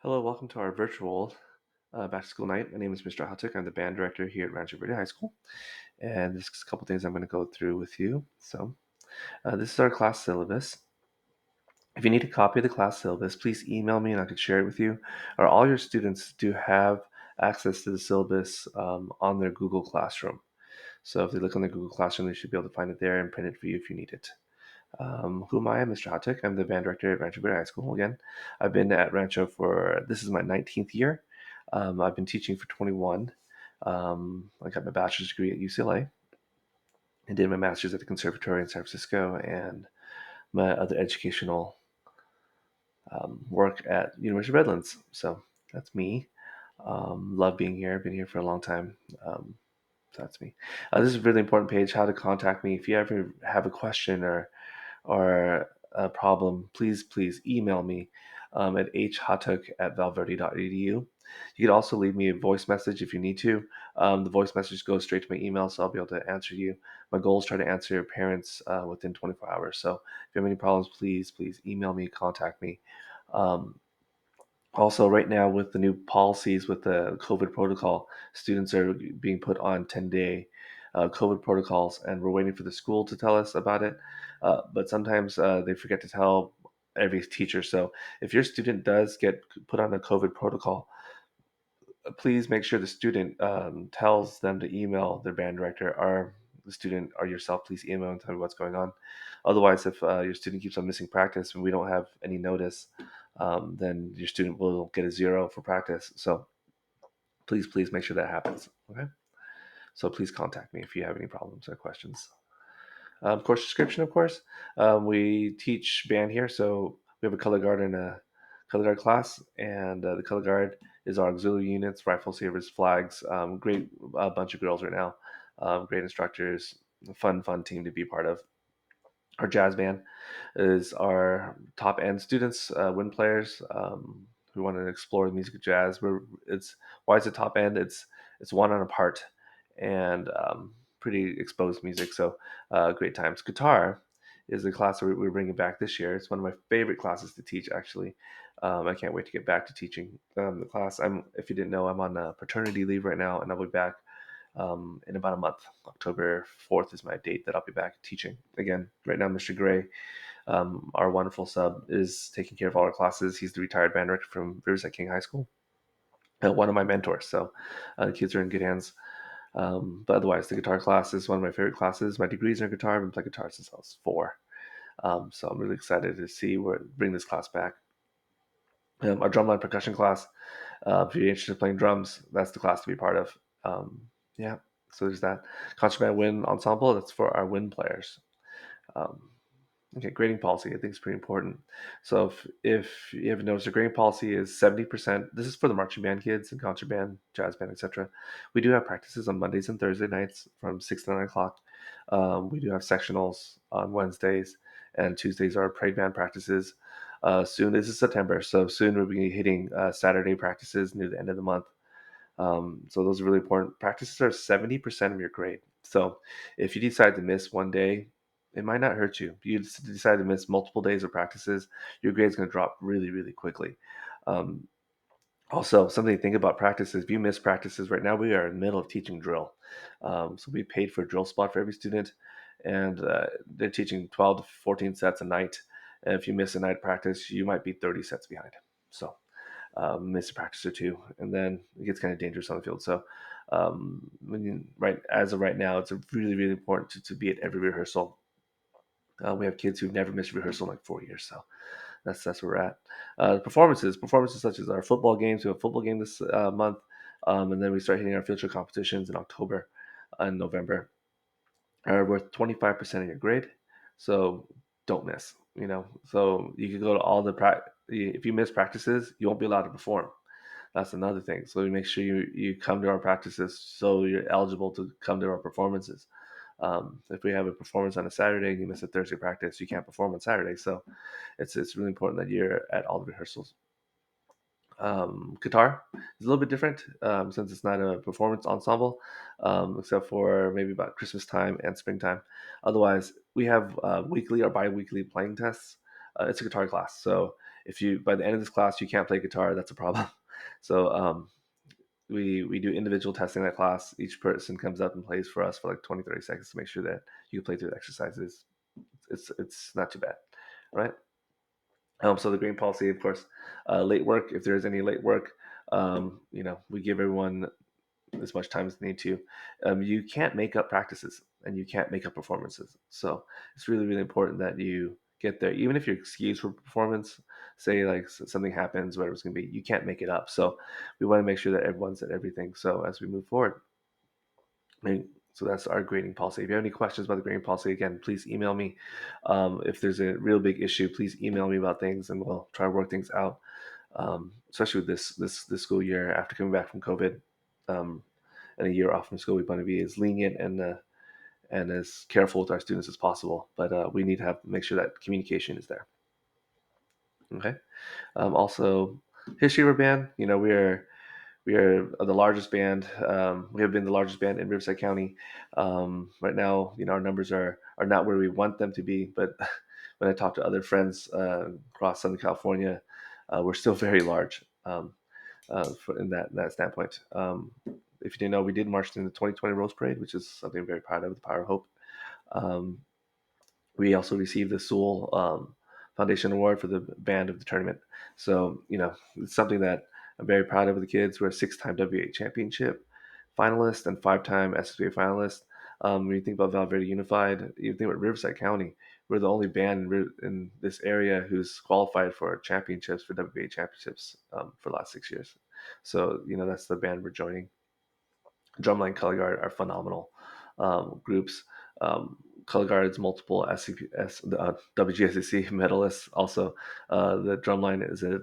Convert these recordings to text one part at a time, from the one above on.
Hello, welcome to our virtual back to school night. My name is Mr. Hathuc. I'm the band director here at Rancho Verde High School, and there's a couple things I'm going to go through with you. This is our class syllabus. If you need a copy of the class syllabus, please email me and I can share it with you. Or all your students do have access to the syllabus on their Google Classroom. So if they look on their Google Classroom, they should be able to find it there and print it for you if you need it. Who am I? I'm Mr. Hathuc. I'm the band director at Rancho Verde High School again. I've been at Rancho this is my 19th year. I've been teaching for 21. I got my bachelor's degree at UCLA and did my master's at the Conservatory in San Francisco and my other educational work at University of Redlands. So that's me. Love being here. Been here for a long time. So that's me. This is a really important page, how to contact me. If you ever have a question or a problem, please email me at hhattuc@valverde.edu. You could also leave me a voice message if you need to. The voice message goes straight to my email, so I'll be able to answer you. My goal is try to answer your parents within 24 hours. So if you have any problems, please email me, contact me. Um, Also, right now with the new policies with the COVID protocol, students are being put on 10-day COVID protocols, and we're waiting for the school to tell us about it. But sometimes they forget to tell every teacher. So if your student does get put on a COVID protocol, please make sure the student tells them to email their band director, or the student or yourself. Please email and tell me what's going on. Otherwise, if your student keeps on missing practice and we don't have any notice, then your student will get a 0 for practice. So please make sure that happens. Okay. So please contact me if you have any problems or questions. Course description, of course. We teach band here, so we have a color guard and a color guard class, and the color guard is our auxiliary units, rifle sabers, flags. Great bunch of girls right now. Great instructors. Fun team to be part of. Our jazz band is our top end students, wind players who want to explore the music of jazz. It's why is it top end? It's one on a part and pretty exposed music. So great times. Guitar is a class that we're bringing back this year. It's one of my favorite classes to teach. Actually, I can't wait to get back to teaching the class. If you didn't know, I'm on paternity leave right now, and I'll be back in about a month. October 4th is my date that I'll be back teaching again. Right now, Mr. Gray, our wonderful sub, is taking care of all our classes. He's the retired band director from Riverside King High School, one of my mentors. So the kids are in good hands. But otherwise, the guitar class is one of my favorite classes. My degrees are in guitar. I've been playing guitar since I was 4. So I'm really excited to bring this class back. Our drumline percussion class. If you're interested in playing drums, that's the class to be part of. Yeah, so there's that. Contraband wind ensemble. That's for our wind players. Um, okay, grading policy. I think is pretty important. So if you haven't noticed, the grading policy is 70%. This is for the marching band kids and concert band, jazz band, etc. We do have practices on Mondays and Thursday nights from 6 to 9 o'clock. We do have sectionals on Wednesdays, and Tuesdays are parade band practices. Soon, this is September, so soon we'll be hitting Saturday practices near the end of the month. So those are really important. Practices are 70% of your grade. So if you decide to miss one day, it might not hurt you. If you decide to miss multiple days of practices, your grade's going to drop really quickly. Um, Also, something to think about practices. If you miss practices right now, we are in the middle of teaching drill. So we paid for a drill spot for every student, and they're teaching 12 to 14 sets a night. And if you miss a night practice, you might be 30 sets behind. So miss a practice or two, and then it gets kind of dangerous on the field. So, right as of right now, it's really important to be at every rehearsal. We have kids who've never missed rehearsal in like 4 years, so that's where we're at. Performances such as our football games. We have a football game this month, and then we start hitting our field trip competitions in October and November. Are worth 25% of your grade, so don't miss. So you can go to all the if you miss practices, you won't be allowed to perform. That's another thing. So we make sure you come to our practices so you're eligible to come to our performances. If we have a performance on a Saturday and you miss a Thursday practice, you can't perform on Saturday. So it's really important that you're at all the rehearsals. Guitar is a little bit different since it's not a performance ensemble, except for maybe about Christmas time and springtime. Otherwise, we have weekly or bi-weekly playing tests. It's a guitar class, so If you by the end of this class you can't play guitar, that's a problem. So we do individual testing in that class. Each person comes up and plays for us for like 20-30 seconds to make sure that you can play through the exercises. It's not too bad, right? So the green policy, of course, late work. If there's any late work, we give everyone as much time as they need to. You can't make up practices and you can't make up performances. So it's really, really important that you get there. Even if you're excused for performance, say like something happens, whatever it's going to be, you can't make it up. So we want to make sure that everyone's at everything. So as we move forward, so that's our grading policy. If you have any questions about the grading policy, again, please email me. If there's a real big issue, please email me about things, and we'll try to work things out. Especially with this school year after coming back from COVID, um, and a year off from school, we want to be as lenient and as careful with our students as possible. But we need to make sure that communication is there. Okay. Also, history of our band. We are the largest band. We have been the largest band in Riverside County. Right now, our numbers are not where we want them to be. But when I talk to other friends across Southern California, we're still very large in that standpoint. If you didn't know, we did march in the 2020 Rose Parade, which is something I'm very proud of, the Power of Hope. Um, we also received the Sewell Foundation Award for the band of the tournament. So, it's something that I'm very proud of the kids. We're a 6-time WA championship finalist and 5-time SSBA finalist. When you think about Val Verde Unified, you think about Riverside County. We're the only band in this area who's qualified for championships, for WA championships for the last 6 years. So, that's the band we're joining. Drumline Color Guard are phenomenal groups. Color Guard's multiple WGSAC medalists. Also, the Drumline is a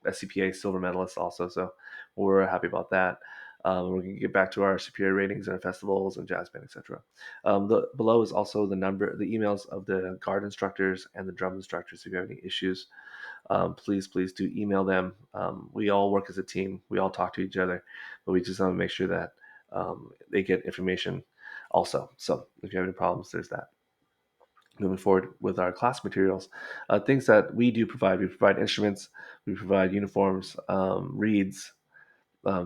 SCPA silver medalist also. So we're happy about that. We're going to get back to our superior ratings and our festivals and jazz band, etc. The below is also the emails of the guard instructors and the drum instructors. If you have any issues, please do email them. We all work as a team. We all talk to each other, but we just want to make sure that they get information also. So if you have any problems, there's that. Moving forward with our class materials, things that we provide. We provide instruments, we provide uniforms, reeds,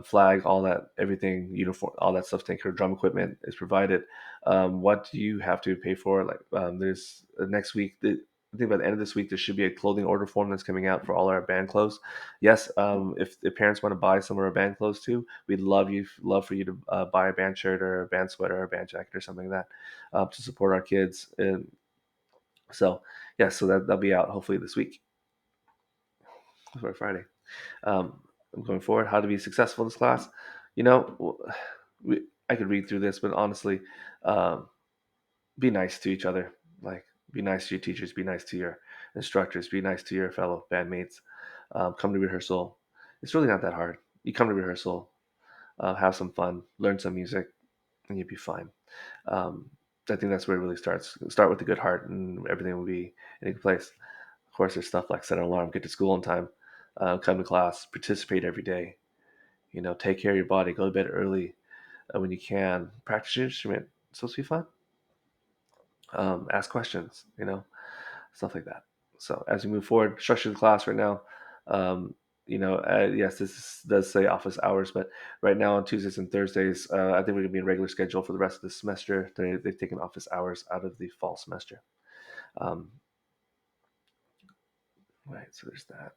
flag, all that, everything, uniform, all that stuff taken care of. Drum equipment is provided. What do you have to pay for? Like there's next week. I think by the end of this week there should be a clothing order form that's coming out for all our band clothes. Yes, if the parents want to buy some of our band clothes too, we'd love for you to buy a band shirt or a band sweater or a band jacket or something like that to support our kids. And so yeah, so that'll be out hopefully this week for Friday. um, Going forward, how to be successful in this class. You know, I could read through this, but honestly, um, be nice to each other. Like, be nice to your teachers, be nice to your instructors, be nice to your fellow bandmates. Come to rehearsal. It's really not that hard. You come to rehearsal, have some fun, learn some music, and you'll be fine. Um, I think that's where it really starts. Start with a good heart, and everything will be in a good place. Of course, there's stuff like set an alarm, get to school on time, come to class, participate every day. Take care of your body, go to bed early when you can, practice your instrument. It's supposed to be fun. Ask questions, stuff like that. So as we move forward, structure the class right now. Um, yes, does say office hours, but right now on Tuesdays and Thursdays, I think we're gonna be in regular schedule for the rest of the semester. They've taken office hours out of the fall semester. Um, right, so there's that.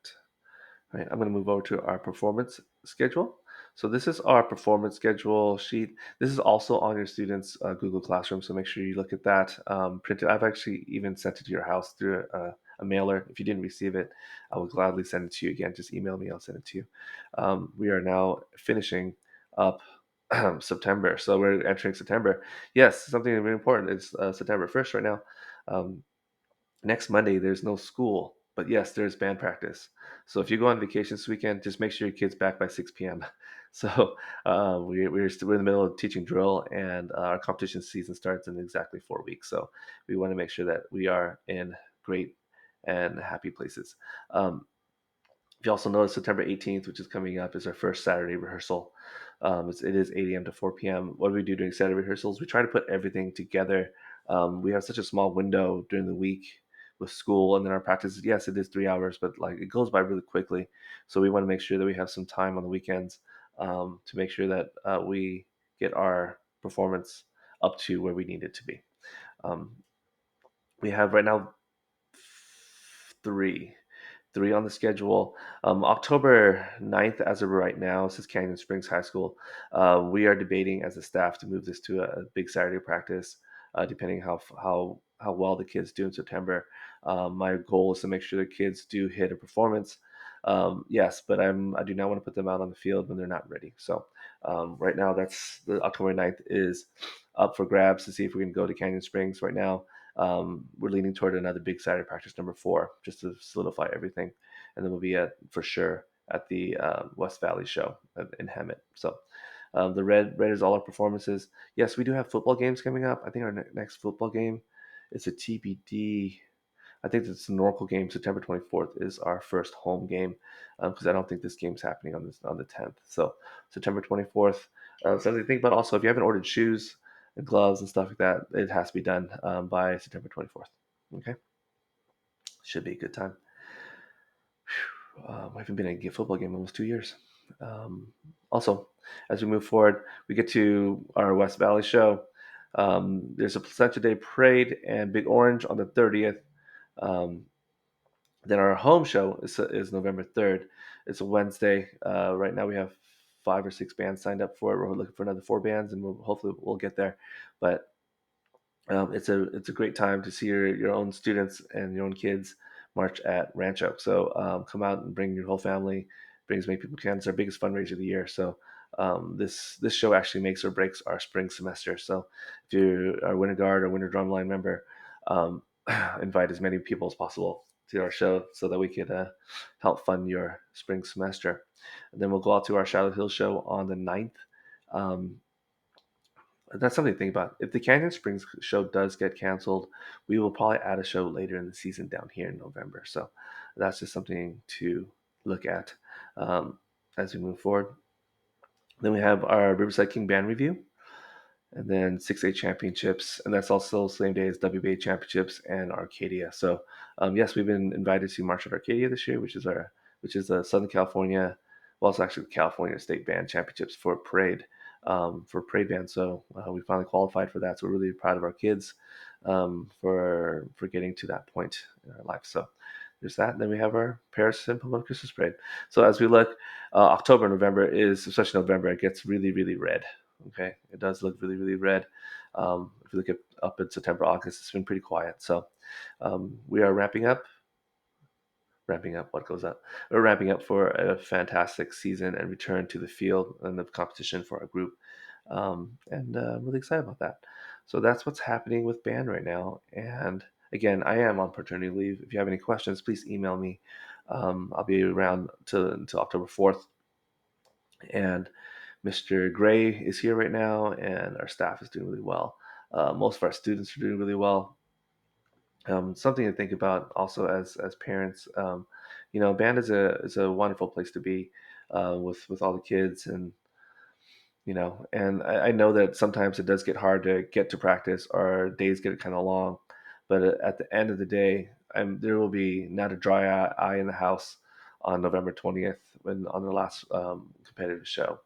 All right, I'm going to move over to our performance schedule. So this is our performance schedule sheet. This is also on your students' Google Classroom, so make sure you look at that. Printed. I've actually even sent it to your house through a mailer. If you didn't receive it, I will gladly send it to you again. Just email me. I'll send it to you. We are now finishing up September, so we're entering September. Yes, something very important is September 1st right now. Um, Next Monday, there's no school, but yes, there's band practice. So if you go on vacation this weekend, just make sure your kid's back by 6 p.m. So we're in the middle of teaching drill, and our competition season starts in exactly 4 weeks. So we want to make sure that we are in great and happy places. Um, if you also notice, September 18th, which is coming up, is our first Saturday rehearsal. It is 8 a.m. to 4 p.m. What do we do during Saturday rehearsals? We try to put everything together. We have such a small window during the week with school, and then our practice. Yes, it is 3 hours, but like it goes by really quickly. So we want to make sure that we have some time on the weekends to make sure that we get our performance up to where we need it to be. Um, we have right now three three on the schedule. October 9th, as of right now, says Canyon Springs High School. We are debating as a staff to move this to a big Saturday practice, depending how well the kids do in September. My goal is to make sure the kids do hit a performance. Yes, but I do not want to put them out on the field when they're not ready. So right now, that's the October 9th is up for grabs to see if we can go to Canyon Springs right now. We're leaning toward another big Saturday practice number 4, just to solidify everything, and then we'll be at for sure at the West Valley show in Hemet. So the red is all our performances. Yes, we do have football games coming up. I think our next football game is a TBD. I think it's the Norcal game. September 24th is our first home game because I don't think this game's happening on the 10th. So September 24th. Something to think about. Also, if you haven't ordered shoes and gloves and stuff like that, it has to be done by September 24th. Okay, should be a good time. I haven't been in a football game in almost 2 years. Also, as we move forward, we get to our West Valley show. There's a Placenta Day Parade and Big Orange on the 30th. Um, then our home show is November 3rd. It's a Wednesday. Right now we have 5 or 6 bands signed up for it. We're looking for another 4 bands, and hopefully we'll get there. But it's a great time to see your own students and your own kids march at Rancho. So come out and bring your whole family, bring as many people as you can. It's our biggest fundraiser of the year. So this show actually makes or breaks our spring semester. So if you're a Winter Guard or Winter Drumline member, invite as many people as possible to our show so that we could help fund your spring semester. And then we'll go out to our Shadow Hill show on the 9th. Um, that's something to think about. If the Canyon Springs show does get canceled, we will probably add a show later in the season down here in November. So that's just something to look at um, as we move forward. Then we have our Riverside King Band Review, and then 6A Championships, and that's also the same day as WBA Championships and Arcadia. So yes, we've been invited to March at Arcadia this year, which is a Southern California, well, it's actually the California State Band Championships for parade band. So we finally qualified for that. So we're really proud of our kids for getting to that point in our life. So there's that. And then we have our Paris and Pomona Christmas parade. So as we look, October, November is, especially November, it gets really, really red. Okay, it does look really, really red. If you look at up in September, August, it's been pretty quiet. So we are ramping up what goes up. We're ramping up for a fantastic season and return to the field and the competition for our group. And I'm really excited about that. So that's what's happening with band right now. And again, I am on paternity leave. If you have any questions, please email me. I'll be around until October 4th. And Mr. Gray is here right now, and our staff is doing really well. Most of our students are doing really well. Something to think about also as parents. Band is a wonderful place to be with all the kids, and I know that sometimes it does get hard to get to practice, or days get kind of long. But at the end of the day, there will be not a dry eye in the house on November 20th when on the last competitive show.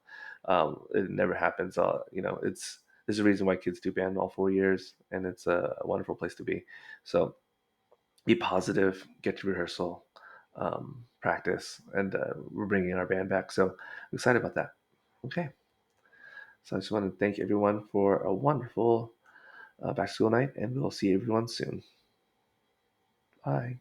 It never happens. There's a reason why kids do band all 4 years, and it's a wonderful place to be. So be positive, get to rehearsal, practice, and we're bringing our band back. So I'm excited about that. Okay. So I just want to thank everyone for a wonderful back to school night, and we'll see everyone soon. Bye.